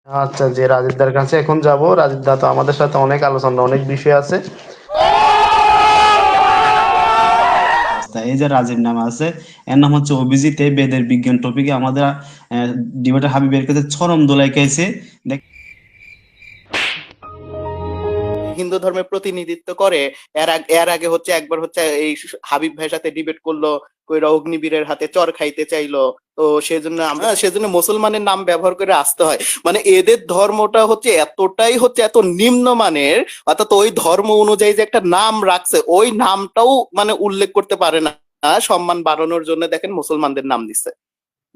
আচ্ছা, যে রাজীবদার কাছে এখন যাব। রাজীবদা তো আমাদের সাথে অনেক আলোচনা, অনেক বিষয় আছে। এই যে রাজীব নাম আছে, এর নাম হচ্ছে অভিজিৎ। এই বেদের বিজ্ঞান টপিকে আমাদের ডিবেটার হাবিবের কাছে চরম দোলাই খাইছে। হিন্দু ধর্মের প্রতিনিধিত্ব করে। এর আগে হচ্ছে একবার হচ্ছে এই হাবিব ভাইয়ের সাথে ডিবেট করলো, কইরা অগ্নিবীরের হাতে চর খাইতে চাইলো। তো সেজন্য মুসলমানের নাম ব্যবহার করে আসতে হয়। মানে এদের ধর্মটা হচ্ছে এতটাই হচ্ছে এত নিম্নমানের, অর্থাৎ ওই ধর্ম অনুযায়ী যে একটা নাম রাখছে ওই নামটাও মানে উল্লেখ করতে পারে না। সম্মান বাড়ানোর জন্য দেখেন মুসলমানদের নাম দিচ্ছে,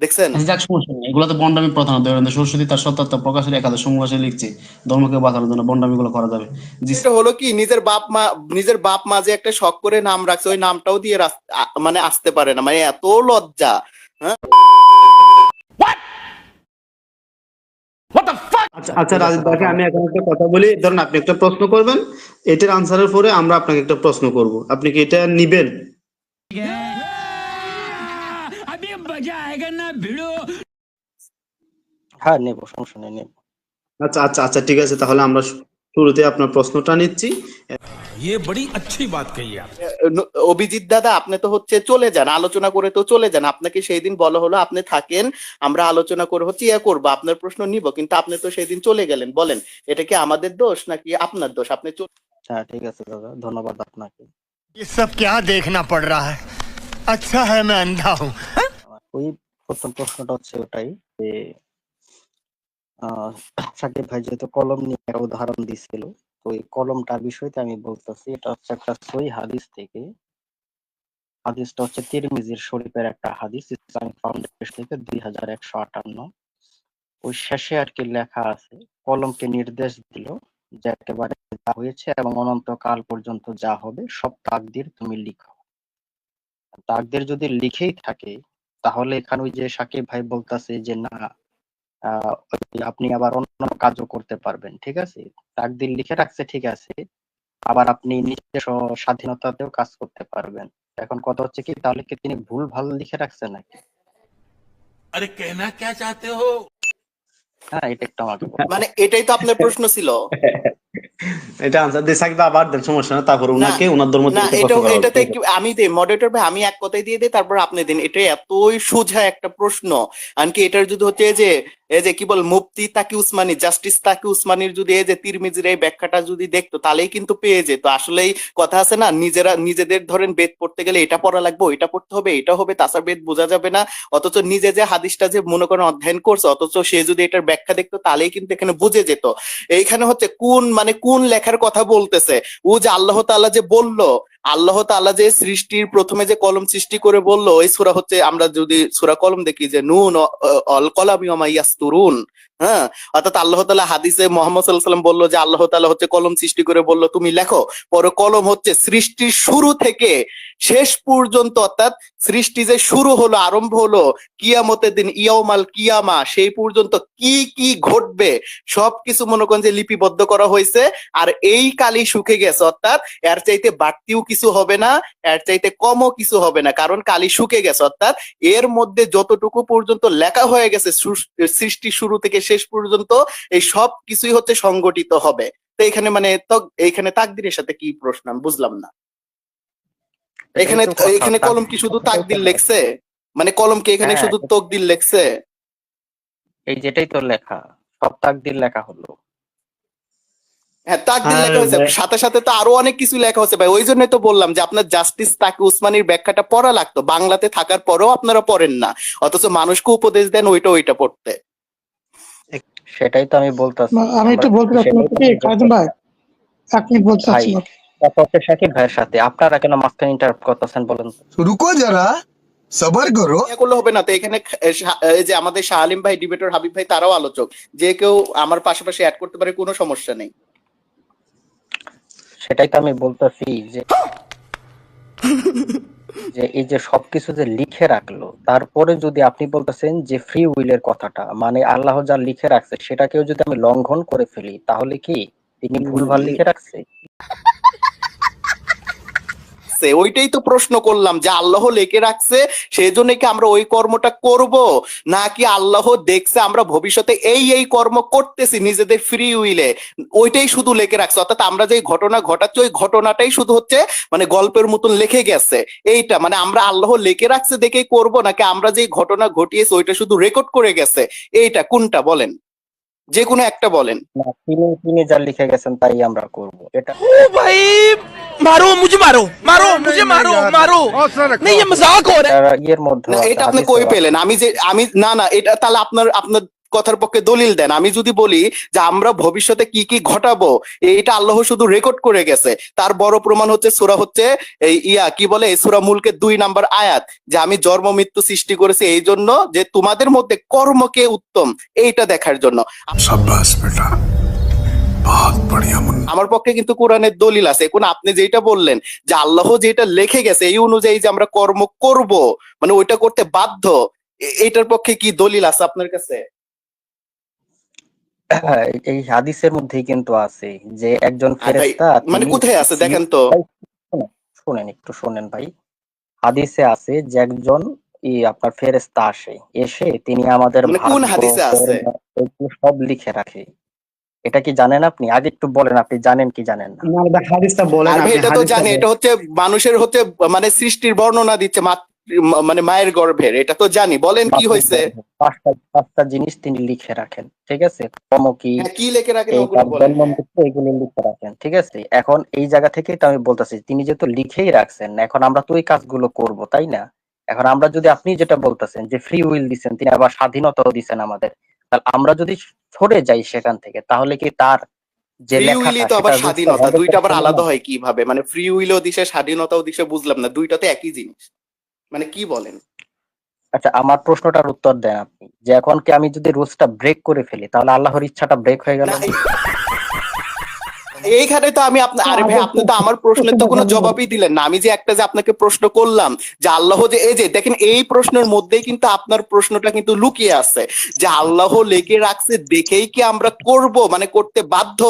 দেখছেন। যাক, সমস্যা নেই, এগুলো তো বন্ডামি প্রধানত দেবেন্দ্র সরস্বতী তার সত্যার্থ প্রকাশের একাদশ সংঘর্ষে লিখছে ধর্মকে বাঁচানোর জন্য বন্ডামি গুলো করা যাবে। এটা হলো কি, নিজের বাপ মা যে একটা শখ করে নাম রাখছে ওই নামটাও দিয়ে মানে আসতে পারে না, মানে এত লজ্জা। হ্যাঁ, আচ্ছা আচ্ছা, রাজীব দাকে আমি এখন একটা কথা বলি। ধরুন আপনি একটা প্রশ্ন করবেন, এটার আনসারের পরে আমরা আপনাকে একটা প্রশ্ন করব, আপনি কি এটা নিবেন? হ্যাঁ, নেবো, সমস্যা নেই, নেবো। আচ্ছা আচ্ছা আচ্ছা, ঠিক আছে, তাহলে আমরা শুরুতে আপনার প্রশ্নটা নিচ্ছি। ये बड़ी अच्छी बात कही आप। অভিজিৎ দাদা, আপনি তো হচ্ছে চলে যান, আলোচনা করে তো চলে যান। আপনাকে সেই দিন বলা হলো আপনি থাকেন, আমরা আলোচনা করে হচ্ছে ইয়ে করবো, আপনার প্রশ্ন নিব, কিন্তু আপনি তো সেই দিন চলে গেলেন। বলেন, এটা কি আমাদের দোষ নাকি আপনার দোষ? আপনি হ্যাঁ, ঠিক আছে দাদা, ধন্যবাদ আপনাকে। ये सब क्या देखना पड़ रहा है? अच्छा है मैं अंधा हूँ। আমার ওই প্রথম প্রশ্নটা হচ্ছে ওটাই যে সাকিব ভাই যেহেতু কলম নিয়ে একটা উদাহরণ দিছিল, তো এই কলমটার বিষয়তে আমি বলতেছি, এটা হচ্ছে একটা সহিহ হাদিস থেকে। হাদিসটা হচ্ছে তিরমিজির শরীফের একটা হাদিস, ইসলামিক ফাউন্ডেশন থেকে 2158। ওই শেষে আর কি লেখা আছে, কলমকে নির্দেশ দিল যে একেবারে যা হয়েছে এবং অনন্তকাল পর্যন্ত যা হবে সব তাকদীর তুমি লিখো। তাকদীর যদি লিখেই থাকে, তাহলে এখানে ওই যে সাকিব ভাই বলতেছে যে না, আপনি আবার অন্য কাজও করতে পারবেন, ঠিক আছে, তাকদীর লিখে রাখছে, ঠিক আছে, আবার আপনি নিজের স্বাধীনতাতেও কাজ করতে পারবেন। এখন কথা হচ্ছে কি, তাহলে কি তিনি ভুল ভাল লিখে রাখছেন নাকি? अरे कहना क्या चाहते हो? হ্যাঁ, এটা একটু আমাকে বলুন। মানে এটাই তো আপনার প্রশ্ন ছিল। এটা আনসার দিয়ে সাকিব আবার দেন, সমস্যা না, তারপরে না উনাকে ওনার ধর্ম না, থেকে প্রশ্ন এটাও করা হবে। এটাতে একটু আমি দিই, মডারেটর ভাই আমি এক কথাই দিয়ে দিই, তারপর আপনি দিন। এটা এতই সোজা একটা প্রশ্ন। আনকি এটার যদি হচ্ছে এই যে কি বল, মুফতি তাকি উসমানী, জাস্টিস তাকি উসমানীর যদি এই যে তিরমিজির এই ব্যাখ্যাটা যদি দেখতো তাহলেই কিন্তু পেয়ে যেত। আসলেই কথা আছে না, নিজেদের ধরেন বেদ পড়তে গেলে এটা পড়া লাগবে, এটা পড়তে হবে, এটা হবে, তাছাড়া বেদ বোঝা যাবে না। অথচ নিজে যে হাদিসটা যে মনে করেন অধ্যয়ন করছে, অথচ সে যদি এটার ব্যাখ্যা দেখতো তাহলেই কিন্তু এখানে বুঝে যেত। এইখানে হচ্ছে কোন লেখার কথা বলতেছে। ও যে আল্লাহ তাআলা যে বললো, আল্লাহ তাআলা যে সৃষ্টির প্রথমে যে কলম সৃষ্টি করে বললো, ওই সূরা হচ্ছে, আমরা যদি সূরা কলম দেখি যে নুন অল কলামি ওয়া মা ইয়াসতুরুন। হ্যাঁ, অর্থাৎ আল্লাহ তাআলা হাদিসে মুহাম্মদ সাল্লাল্লাহু আলাইহি ওয়াসাল্লাম বললো যে আল্লাহ তাআলা হচ্ছে কলম সৃষ্টি করে বললো তুমি লেখো। পরে কলম হচ্ছে সৃষ্টির শুরু থেকে শেষ পর্যন্ত, অর্থাৎ সৃষ্টি যে শুরু হলো, আরম্ভ হলো, কিয়ামতের দিন ইয়াউমাল কিয়ামা, সেই পর্যন্ত কি কি ঘটবে সবকিছু মনে করেন যে লিপিবদ্ধ করা হয়েছে। আর এই কালি শুকে গেছে, অর্থাৎ এর চাইতে বাড়তিও কিছু হবে না, এর চাইতে কমও কিছু হবে না, কারণ কালি শুকে গেছে। অর্থাৎ এর মধ্যে যতটুকু পর্যন্ত লেখা হয়ে গেছে সৃষ্টি শুরু থেকে শেষ পর্যন্ত, এই সব কিছুই হচ্ছে সংগঠিত হবে। তো এখানে মানে এইখানে তাকদিরের সাথে কি প্রশ্ন, আমি বুঝলাম না। এটাই এখানে তো কথা, এখানে কলম কি শুধু কথাটাই তো তাকদির লেখা। লেখছে? মানে কলম কি এখানে হ্যাঁ, শুধু তকদির লেখছে? এই যেটাই তো লেখা, সব তাকদীর লেখা হলো। হ্যাঁ, তাকদির আর লেখা হয়েছে, সাথে সাথে তো আরো অনেক কিছু লেখা হচ্ছে ভাই। ওই জন্যই তো বললাম যে আপনার জাস্টিস তাকি উসমানির ব্যাখ্যাটা পড়া লাগতো, বাংলাতে থাকার পরেও আপনারা পড়েন না, অথচ মানুষকে উপদেশ দেন ওইটা পড়তে। সেটাই তো আমি বলতেছি, আমি আমরা একটু বলতে চাচ্ছি সেটাই তো কি আমি কাজম ভাই, বলতেছি। এক মিনিট বলতে ভাই, চাচ্ছিল। কথা হচ্ছে সাকিব ভাইয়ের সাথে, আপনারা কেন মাঝখানে ইন্টারাপ্ট করতেছেন বলেন তো? रुको जरा सबर करो। ইয়া করলে হবে না তো। এখানে এই যে আমাদের শাহ আলিম ভাই, ডিবেটর হাবিব ভাই, তারাও আলোচক, যে কেউ আমার পাশাপাশি অ্যাড করতে পারে, কোনো সমস্যা নেই। সেটাই তো আমি বলতেছি যে যে এই যে সবকিছু যে লিখে রাখলো, তারপরে যদি আপনি বলতেছেন যে ফ্রি উইলের কথাটা, মানে আল্লাহ যা লিখে রাখছে সেটাকেও যদি আমি লঙ্ঘন করে ফেলি, তাহলে কি তিনি ভুলভাল লিখে রাখছে? রাখছে, ওইটাই তো প্রশ্ন করলাম যে আল্লাহ লেখে রাখছে সেই জন্য কি আমরা ওই কর্মটা করব, নাকি আল্লাহ দেখছে আমরা ভবিষ্যতে এই কর্ম করতেছি নিজেদের ফ্রি উইলে, ওইটাই শুধু লেখে রাখছে। অর্থাৎ আমরা যে ঘটনা ঘটাচ্ছি ওই ঘটনাটাই শুধু হচ্ছে মানে গল্পের মতন লিখে গেছে, এইটা মানে আমরা আল্লাহ লেখে রাখছে দেখেই করব, নাকি আমরা যে ঘটনা ঘটিয়েছি ওইটা শুধু রেকর্ড করে গেছে, এইটা কোনটা বলেন, যে কোনো একটা বলেন। না, তিনি তিনি যা লিখে গেছেন তাই আমরা করব, এটা ओ भाई मारो मुझे मारो मारो मुझे मारो मारो नहीं ये मजाक हो रहा है ইয়ের মধ্যে না, এটা আপনি কই পেলেন? আমি না না, এটা তাহলে আপনার কথার পক্ষে দলিল দেন। আমি যদি বলি যে আমরা ভবিষ্যতে কি কি ঘটাবো এটা আল্লাহ শুধু রেকর্ড করে গেছে, তার বড় প্রমাণ হচ্ছে সূরা হচ্ছে এই কি বলে এই সূরা মুলকের 2 নাম্বার আয়াত, যে আমি জন্ম মৃত্যু সৃষ্টি করেছি এই জন্য যে তোমাদের মধ্যে কর্মকে উত্তম এইটা দেখার জন্য। शाबाश बेटा, बहुत बढ़िया मुन्ना। আমার পক্ষে কিন্তু কোরআনের দলিল আছে। এখন আপনি যেটা বললেন যে আল্লাহ যেটা লিখে গেছে এই অনুযায়ী যে আমরা কর্ম করব, মানে ওইটা করতে বাধ্য, এইটার পক্ষে কি দলিল আছে আপনার কাছে? হ্যাঁ, এই হাদিসের মধ্যেই কিন্তু আছে যে একজন ভাই, ফেরেশতা মানে কোথায় আছে দেখেন তো। শুনেন একটু শুনেন ভাই, হাদিসে আছে যে একজন আপনার ফেরেশতা এসে তিনি আমাদের মানে কোন ভাগ্য, হাদিসে আছে? কর্ম এগুলো সব লিখে রাখে। এটা কি জানেন আপনি? আগে একটু বলেন, আপনি জানেন কি জানেন না? না, ভাই, হাদিসটা বলেন, আর ভাই আপনি এটা তো হাদিসটা জানি, বলেন। এটা হচ্ছে মানুষের হচ্ছে মানে সৃষ্টির বর্ণনা দিচ্ছে মানে মায়ের গর্ভের, এটা তো জানি। বলেন কি হয়েছে? পাঁচটা জিনিস তিনি লিখে রাখেন, ঠিক আছে? কর্ম কি, হ্যাঁ, কি লিখে রাখেন এই ওগুলো তার বলেন। জন্ম মৃত্যু এগুলো লিখে রাখেন, ঠিক আছে? এখন এই জায়গা থেকেই তো আমি বলতেছি, তিনি যেহেতু লিখেই রাখছেন, এখন আমরা তো ওই কাজগুলো করব, তাই না? এখন আমরা যদি, আপনি যেটা বলতেছেন যে ফ্রি উইল দিচ্ছেন, তিনি আবার স্বাধীনতাও দিচ্ছেন আমাদের, তাহলে আমরা যদি সরে যাই সেখান থেকে, তাহলে কি তার যে ফ্রি লেখাটা উইলই তো আবার সেটা স্বাধীনতা, দুইটা আবার 100% আলাদা হয় কিভাবে? মানে ফ্রি উইলও দিছে স্বাধীনতাও দিছে, বুঝলাম না, দুইটা তো একই জিনিস, মানে কি বলেন? আচ্ছা, আমার প্রশ্নটার উত্তর দেন আপনি, যে এখন কি আমি যদি রুলসটা ব্রেক করে ফেলি তাহলে আল্লাহর ইচ্ছাটা ব্রেক হয়ে গেল না, না? এইখানে তো আমি আরে ভাই আপনি তো আমার প্রশ্নের তো কোনো জবাবই দিলেন না। আমি যে একটা যে আপনাকে প্রশ্ন করলাম যে আল্লাহ যে এই যে দেখেন এই প্রশ্নের মধ্যেই কিন্তু আপনার প্রশ্নটা কিন্তু লুকিয়ে আছে, যে আল্লাহ লেগে রাখছে দেখেই কি আমরা করব, মানে করতে বাধ্য,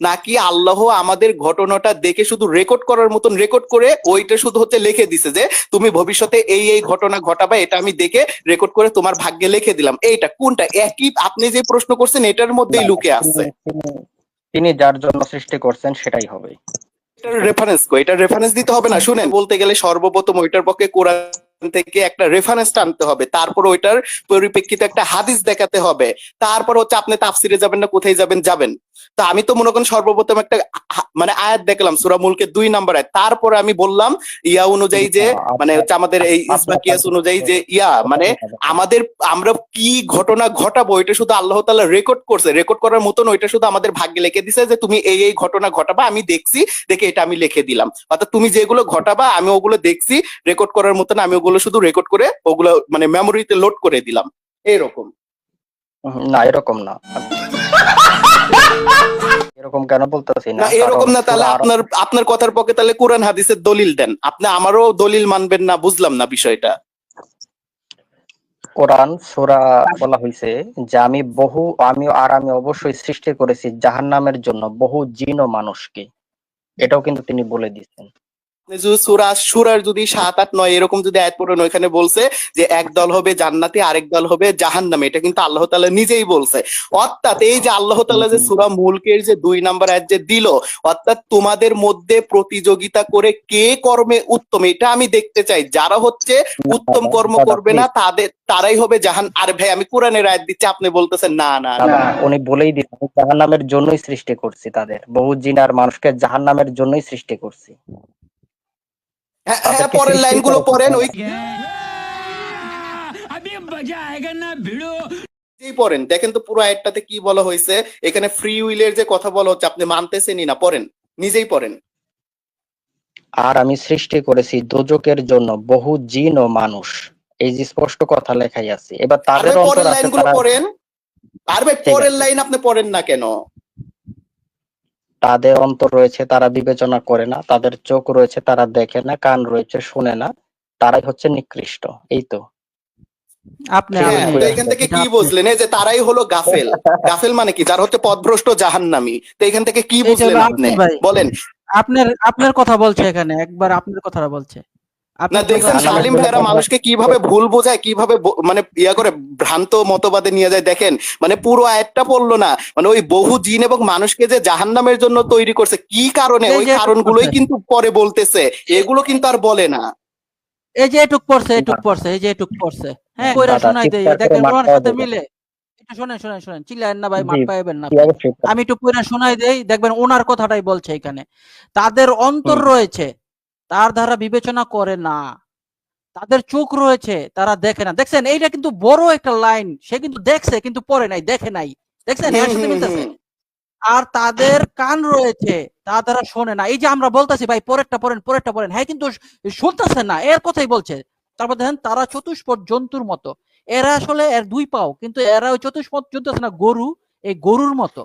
নাকি আল্লাহ আমাদের ঘটনাটা দেখে শুধু রেকর্ড করার মতন রেকর্ড করে ওইটা শুধু হচ্ছে লিখে দিছে যে তুমি ভবিষ্যতে এই ঘটনা ঘটাবে, এটা আমি দেখে রেকর্ড করে তোমার ভাগ্যে লিখে দিলাম। এইটা কোনটা? একই আপনি যে প্রশ্ন করছেন এটার মধ্যেই লুকিয়ে আছে। তিনি যার জন্য সৃষ্টি করছেন সেটাই হবে। এটার রেফারেন্স দিতে হবে না। শুনেন, বলতে গেলে সর্বপ্রথম ওইটার পক্ষে কোরআন থেকে একটা রেফারেন্স টানতে হবে, তারপর ওইটার পরিপ্রেক্ষিতে একটা হাদিস দেখাতে হবে, তারপর হচ্ছে আপনি তাফসিরে যাবেন না কোথায় যাবেন। তা আমি তো মনে করেন সর্বপ্রথম একটা মানে আয়াত দেখলাম সূরা মুলকের 2 নাম্বার আয়াত, তারপরে আমি বললাম ইয়া অনুযায়ী যে মানে হচ্ছে আমাদের এই ইসমাকিয়াস অনুযায়ী যে মানে আমরা কি ঘটনা ঘটাবো এটা শুধু আল্লাহ তাআলা রেকর্ড করছে, রেকর্ড করার মতন ওইটা শুধু আমাদের ভাগ্যে লিখে দিছে যে তুমি এই ঘটনা ঘটাবা, আমি দেখছি দেখে এটা আমি লিখে দিলাম। অর্থাৎ তুমি যেগুলো ঘটাবা আমি ওগুলো দেখছি রেকর্ড করার মতন, আমি ওগুলো শুধু রেকর্ড করে ওগুলো মানে মেমোরিতে লোড করে দিলাম, এরকম। না, এরকম না। এরকম কেন বলতেছি না এরকম না, তাহলে আপনার কথার পক্ষে তাহলে কোরআন হাদিসের দলিল দেন। আপনি আমারও দলিল মানবেন না, বুঝলাম না বিষয়টা। কোরআন সূরা বলা হয়েছে যে আমি অবশ্যই সৃষ্টি করেছি জাহান্নামের জন্য বহু জিন ও মানুষকে, এটাও কিন্তু তিনি বলে দিচ্ছেন। সূরার যদি 7, 8, 9 এরকম যদি আয়াত পড়েন, ওইখানে বলছে যে এক দল হবে জান্নাতি আরেক দল হবে জাহান্নামে, এটা কিন্তু আল্লাহ তাআলা নিজেই বলছে। অর্থাৎ এই যে আল্লাহ তাআলা যে সূরা মুলকের যে 2 নাম্বার আয়াত যে দিল, অর্থাৎ তোমাদের মধ্যে প্রতিযোগিতা করে কে কর্মে উত্তম এটা আমি দেখতে চাই, যারা হচ্ছে উত্তম কর্ম করবে না তারাই হবে আর ভাই আমি কোরআনের আয়াত দিচ্ছি, আপনি বলতেছেন না না না, উনি বলেই দিচ্ছেন জাহান্নামের জন্যই সৃষ্টি করছি তাদের, বহু জিন আর মানুষকে জাহান্নামের জন্যই সৃষ্টি করছি। হ্যাঁ, পরের লাইনগুলো পড়েন, ওই পড়েন দেখেন তো পুরো আয়াতটাতে কি বলা হয়েছে। এখানে ফ্রি উইলের যে কথা বলা হচ্ছে আপনি মানতেছেনই না, পড়েন, নিজেই পড়েন। আর আমি সৃষ্টি করেছি দোজকের জন্য বহু জিন ও মানুষ, এই যে স্পষ্ট কথা লেখাই আছে। এবার তাদের পরের অন্তর আছে, লাইনগুলো পড়েন। আর ভাই পরের লাইন আপনি পড়েন না কেন? তাদের অন্তর রয়েছে তারা বিবেচনা করে না, তাদের চোখ রয়েছে তারা দেখে না, কান রয়েছে শুনে না, তারাই হচ্ছে নিকৃষ্ট। এই তো এখান থেকে কি বুঝলেন? এই যে তারাই হলো গাফেল। গাফেল মানে কি? যারা হচ্ছে পথভ্রষ্ট জাহান্নামী। তো এখান থেকে কি বুঝলেন আপনি বলেন? আপনার আপনার কথা বলছে এখানে, একবার আপনার কথাটা বলছে। আপনি না দেখছেন আল্লাহ শালিম ভাইয়েরা মানুষকে কিভাবে ভুল বোঝায়, কিভাবে মানে ইয়া করে ভ্রান্ত মতবাদে নিয়ে যায়। দেখেন মানে পুরো আয়াতটা পড়লো না, মানে ওই বহু জিন এবং মানুষকে যে জাহান্নামের জন্য তৈরি করছে কি কারণে, এই ওই যে এটুক কারণগুলোই পড়ছে, কিন্তু পরে বলতেছে, এগুলো কিন্তু আর বলে না। এই যে এটুক পড়ছে, এটুক পড়ছে, এই যে এটুক পড়ছে। হ্যাঁ, কইরা দাদা শোনাই দেই, চিৎকার করে দেখেন মার ওনার খাওয়া সাথে দেবেন। মিলে। একটু শোনেন, শোনেন, শোনেন, চিল্লায়েন না ভাই, জি, মার পাইবেন না জি আপনি। অবশ্যই আমি একটু কইরা শোনাই দেই, দেখবেন ওনার কথাটাই বলছে এখানে। তাদের অন্তর রয়েছে, তার দ্বারা বিবেচনা করে না। তাদের চোখ রয়েছে, তারা দেখে না। দেখছেন, এইটা কিন্তু বড় একটা লাইন। সে কিন্তু দেখছে কিন্তু পড়ে নাই, দেখে নাই। দেখছেন, এর সাথে মিলতেছে। আর তাদের কান রয়েছে, তা তারা শোনে না। এই যে আমরা বলতেছি ভাই পরেরটা পড়েন, পরেরটা পড়েন, হ্যাঁ কিন্তু শুনতেছে না, এর কথাই বলছে। তারপর দেখেন তারা চতুষ্পদ জন্তুর মতো। এরা আসলে এর দুই পাও, কিন্তু এরা ওই চতুষ্পদ জন্তু আছে না, গরু, এই গরুর মতো।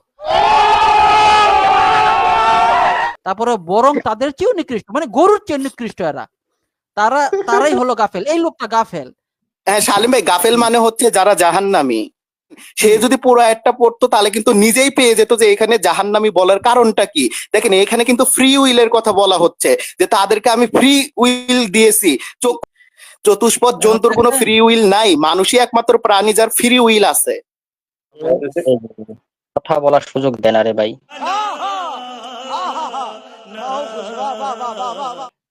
তারপরে বরং তাদের চেয়েও নিকৃষ্ট, মানে গরুর চেয়ে নিকৃষ্ট এরা। তারাই হলো গাফেল, এই লোকটা গাফেল। হ্যাঁ শালিম ভাই, গাফেল মানে হচ্ছে যারা জাহান্নামী। সে যদি পুরো একটা পড়তো তাহলে কিন্তু নিজেই পেয়ে যেত যে এখানে জাহান্নামী বলার কারণটা কি। দেখেন এখানে কিন্তু ফ্রি উইলের কথা বলা হচ্ছে, যে তাদেরকে আমি ফ্রি উইল দিয়েছি। চতুষ্পদ জন্তুর কোনো ফ্রি উইল নাই, মানুষই একমাত্র প্রাণী যার ফ্রি উইল আছে। কথা বলার সুযোগ দেন আরে ভাই।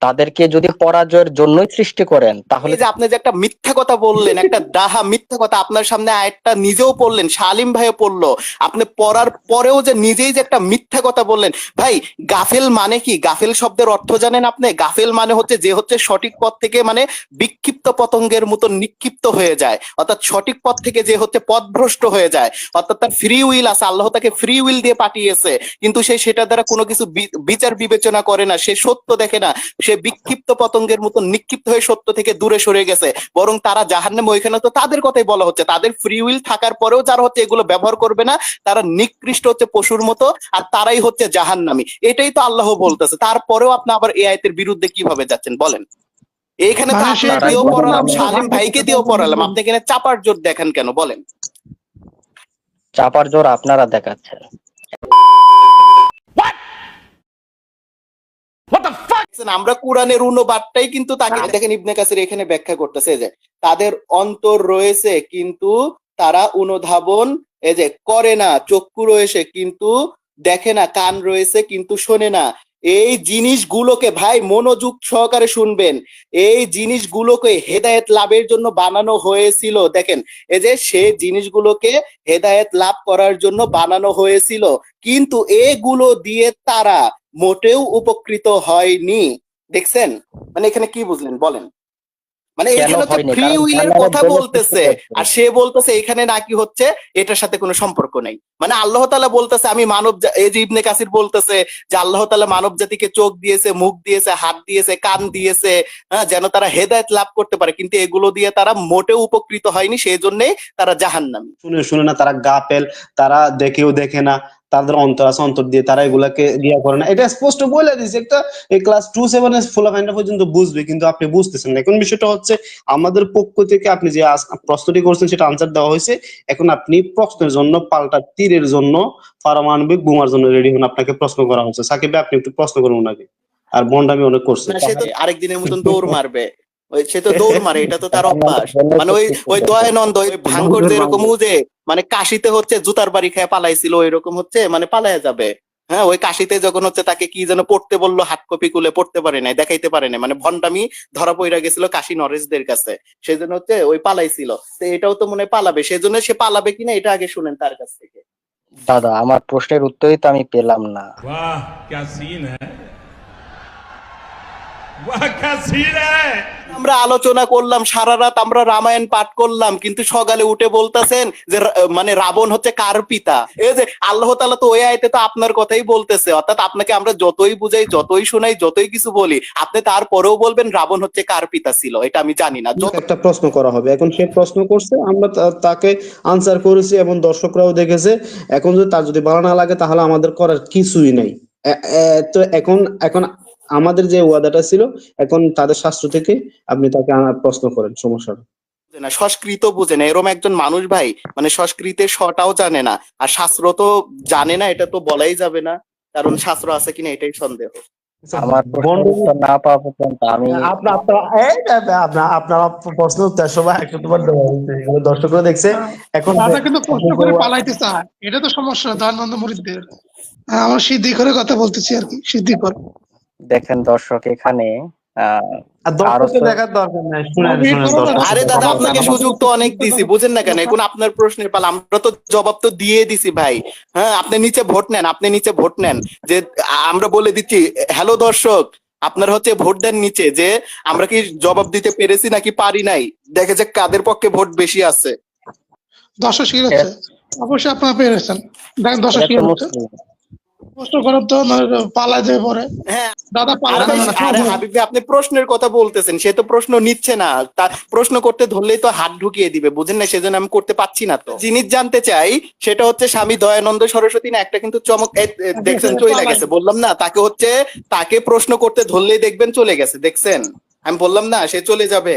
তাদেরকে যদি পরাজয়ের জন্যই সৃষ্টি করেন তাহলে এই যে আপনি যে একটা মিথ্যা কথা বললেন, একটা ডাহা মিথ্যা কথা আপনার সামনে আয়াতটা নিজেও পড়লেন, শালিম ভাইও পড়লো, আপনি পড়ার পরেও যে নিজেই যে একটা মিথ্যা কথা বললেন। ভাই গাফেল মানে কি? গাফেল শব্দের অর্থ জানেন আপনি? গাফেল মানে হচ্ছে যে হচ্ছে সঠিক পথ থেকে মানে বিক্ষিপ্ত পতঙ্গের মতো নিক্ষিপ্ত হয়ে যায়, অর্থাৎ সঠিক পথ থেকে যে হচ্ছে পথভ্রষ্ট হয়ে যায়। অর্থাৎ তার ফ্রি উইল আছে, আল্লাহ তাকে ফ্রি উইল দিয়ে পাঠিয়েছে, কিন্তু সে সেটা দ্বারা কোনো কিছু বিচার বিবেচনা করে না, সে সত্য দেখে না, সে বিক্ষিপ্ত পতঙ্গের মতো নিক্ষিপ্ত হয়ে সত্য থেকে দূরে সরে গেছে। বরং তারা জাহান্নামে, ওইখানে তো তাদের কথাই বলা হচ্ছে, তাদের ফ্রি উইল থাকার পরেও যারা হচ্ছে এগুলো ব্যবহার করবে না, তারা নিকৃষ্ট হচ্ছে পশুর মতো, আর তারাই হচ্ছে জাহান্নামী। এটাই তো আল্লাহ বলতেছে। তারপরেও আপনি আবার এই আয়াতের বিরুদ্ধে কিভাবে যাচ্ছেন বলেন? এইখানে তো আপনার দিয়েও পড়ালাম, শালিম ভাইকে দিয়েও পড়ালাম, আপনি এখানে চাপার জোর দেখেন কেন বলেন? চাপার জোর আপনারা দেখাচ্ছেন। আমরা কোরআনের অনুবাদটাই কিন্তু তাকে দেখেন, ইবনে কাসির এখানে ব্যাখ্যা করতেছে যে তাদের অন্তর রয়েছে কিন্তু তারা অনুধাবন এই যে করে না, চক্ষু রয়েছে কিন্তু দেখে না, কান রয়েছে কিন্তু শোনে না। এই জিনিসগুলোকে ভাই মনোযোগ সহকারে শুনবেন, এই জিনিসগুলোকে হেদায়েত লাভের জন্য বানানো হয়েছিল। দেখেন এই যে সে জিনিসগুলোকে হেদায়েত লাভ করার জন্য বানানো হয়েছিল, কিন্তু এগুলো দিয়ে তারা মোটেও উপকৃত হয়নি। দেখছেন মানে এখানে কি বুঝলেন বলেন? মানে কেন এখানে হচ্ছে হয়নি? ফ্রি কারণ উইলের আল্লাহর কথা জন্য সৃষ্টি বলতেছে, করেছেন। আর সে বলতেছে এখানে নাকি হচ্ছে এটার সাথে কোনো সম্পর্ক নেই। মানে আল্লাহ তাআলা বলতেছে আমি এই যে ইবনে কাসির বলতেছে যে আল্লাহ তাআলা মানব জাতিকে চোখ দিয়েছে, মুখ দিয়েছে, হাত দিয়েছে, কান দিয়েছে, হ্যাঁ, যেন তারা হেদায়েত লাভ করতে পারে, কিন্তু এগুলো দিয়ে তারা মোটেও উপকৃত হয়নি, সেই জন্যই তারা জাহান্নামী। শুনে না, তারা গাফেল, তারা দেখেও দেখে না, তাদের অন্তর আছে, অন্তর দিয়ে তারা এগুলাকে ইয়া করে না। এটা স্পষ্ট বলে দিয়েছে, একটা এই ক্লাস 2-7 এর ফুলাফাইনটা পর্যন্ত বুঝবে, কিন্তু আপনি বুঝতেছেন না। এখন বিষয়টা হচ্ছে আমাদের পক্ষ থেকে আপনি যে প্রশ্নটি করছেন সেটা আনসার দেওয়া হয়েছে। এখন আপনি প্রশ্নের জন্য পাল্টা তীরের জন্য, পারমাণবিক বোমার জন্য রেডি হন। আপনাকে প্রশ্ন করা হচ্ছে, সাকিব ভাই আপনি একটু প্রশ্ন করুন ওনাকে। আর বন্ডামি অনেক করছে। না সে তো আরেকদিনের মতন দৌড় মারবে, ওই সে তো দৌড় মারে, এটা তো তার অভ্যাস। মানে ওই দয়ানন্দ, ওই ভাঙর যেরকম যে মানে কাশিতে হচ্ছে জুতার বাড়ি খেয়ে পালাইছিল, ওইরকম হচ্ছে মানে পালায়া যাবে। হ্যাঁ, ওই কাশিতে যখন হচ্ছে তাকে কি যেন পড়তে বললো, হাত কপি কুলে পড়তে পারে নাই, দেখাইতে পারে নাই, মানে ভন্ডামি ধরা পড়া গেছিল কাশি নরেশদের কাছে, সেই জন্য হচ্ছে ওই পালাইছিল। তো এটাও তো মনে হয় পালাবে, সেজন্য সে পালাবে কিনা এটা আগে শুনেন তার কাছ থেকে। দাদা আমার প্রশ্নের উত্তরই তো আমি পেলাম না। वाह क्या सीन है, वाह क्या सीन है। আমরা আলোচনা করলাম সারা রাত, আমরা রামায়ণ পাঠ করলাম, কিন্তু সকালে উঠে বলতেছেন যে মানে রাবণ হচ্ছে কার পিতা। এই যে আল্লাহ তাআলা তো ওই আয়াতে তো আপনার কথাই বলতেছে, অর্থাৎ আপনাকে আমরা যতই বুঝাই, যতই শোনাই, যতই কিছু বলি, আপনি তারপরেও বলবেন রাবণ হচ্ছে কার পিতা ছিল। এটা আমি জানি না। একটা প্রশ্ন করা হবে, এখন সে প্রশ্ন করছে, আমরা তাকে আনসার করেছি এবং দর্শকরাও দেখেছে। এখন যদি তার যদি ভালো না লাগে তাহলে আমাদের করার কিছুই নাই। তো এখন এখন আমাদের যে ওয়াদাটা ছিল, এখন তাদের শাস্ত্র থেকে আপনি তাকে প্রশ্ন করেন, সমস্যা নেই। না সংস্কৃত বুঝে না এরকম একজন মানুষ ভাই, মানে সংস্কৃতের শটাও জানে না, আর শাস্ত্র তো জানে না, এটা তো বলাই যাবে না, কারণ শাস্ত্র আছে কিনা এটাই সন্দেহ। আমার প্রশ্নের উত্তর না পাওয়া পর্যন্ত আমি আপনারা প্রশ্ন উত্তর সবাই একশো তোমার দেওয়া হয়েছে, এগুলো দর্শকরা দেখছে এখন। দাদা কিন্তু প্রশ্ন করে পালাইতে চায়, এটা তো সমস্যা দয়ানন্দ মুরিদদের। আমার সিদ্ধি করে কথা বলতেছি আর কি, সিদ্ধি কর। দেখেন দর্শক, এখানে আর দর্শককে দেখার দরকার নাই, শুনেন দর্শক। আরে দাদা আপনাকে সুযোগ তো অনেক দিছি, বুঝেন না কেন? এখন আপনার প্রশ্নের পালা, আমরা তো জবাব তো দিয়ে দিছি ভাই। হ্যাঁ, আপনি নিচে ভোট নেন, আপনি নিচে ভোট নেন, যে আমরা বলে দিচ্ছি। হ্যালো দর্শক, আপনার হচ্ছে ভোট দেন নিচে, যে আমরা কি জবাব দিতে পেরেছি নাকি পারি নাই, দেখে যে কাদের পক্ষে ভোট বেশি আছে। দর্শক কি হচ্ছে? অবশ্যই আপনারা পেরেছেন। দেখেন দর্শক কি হচ্ছে, প্রশ্ন করার তো পালা যায় পরে। হ্যাঁ দাদা আরে হাবিব ভাই, আপনি প্রশ্নের কথা বলতেছেন, সে তো প্রশ্ন নিচ্ছে না। তা প্রশ্ন করতে ধরলেই তো হাত ঢুকিয়ে দিবে, বুঝেন না? সেজন্য আমি করতে পাচ্ছি না। তো জিনিস জানতে চাই, সেটা হচ্ছে স্বামী দয়ানন্দ সরস্বতী না একটা কিন্তু চমক দেখছেন, চলে গেছে। বললাম না তাকে হচ্ছে, তাকে প্রশ্ন করতে ধরলেই দেখবেন চলে গেছে, দেখছেন? আমি বললাম না সে চলে যাবে।